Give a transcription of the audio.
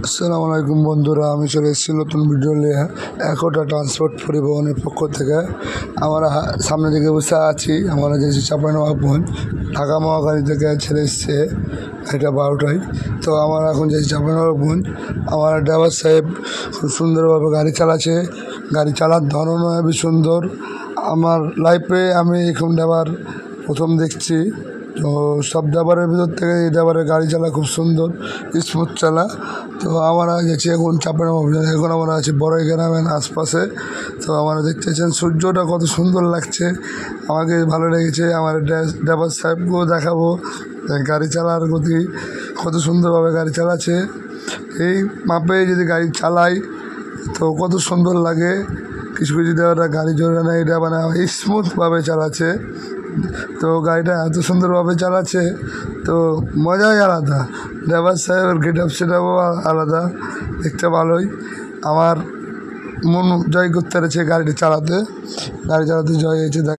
আসসালামু আলাইকুম বন্ধুরা, আমি চলে এসেছি নতুন ভিডিও নিয়ে একটা ট্রান্সপোর্ট পরিবহনের পক্ষ থেকে। আমরা সামনে দিকে বসে আছি, আমরা যে চাঁপাইনবাবগঞ্জ ঢাকা মহাখালী থেকে ছেড়ে এসছে এটা 12টায়। তো আমরা এখন যে চাঁপাইনবাবগঞ্জ, আমার ড্রাইভার সাহেব খুব সুন্দরভাবে গাড়ি চালাচ্ছে। গাড়ি চালার ধরনও হেবি সুন্দর। আমার লাইফে আমি এরকম ড্রাইভার প্রথম দেখছি। তো সব ড্রাইভারের ভিতর থেকে এই ড্রাইভারের গাড়ি চালা খুব সুন্দর, স্মুথ চালা। তো আমরা গেছি এখন চাঁপাইনবাবগঞ্জ, এখন আমরা আছি বড়ই গ্রামের আশপাশে। তো আমরা দেখতেছেন সূর্যটা কত সুন্দর লাগছে, আমাকে ভালো লেগেছে। আমার ড্রাইভার সাহেবকেও দেখাবো গাড়ি চালার গতি, কত সুন্দরভাবে গাড়ি চালাচ্ছে। এই মাপে যদি গাড়ি চালাই তো কত সুন্দর লাগে। কিছু কিছু ড্রাইভাররা গাড়ি জোরে নেয়, এটা মানে স্মুথভাবে চালাচ্ছে। তো গাড়িটা এত সুন্দরভাবে চালাচ্ছে, তো মজাই আলাদা। ড্রাইভার সাহেবের গেট আপ সেট আপও আলাদা, দেখতে ভালোই। আমার মন জয় করতে পেরেছে গাড়িটা চালাতে, গাড়ি চালাতে জয় হয়েছে।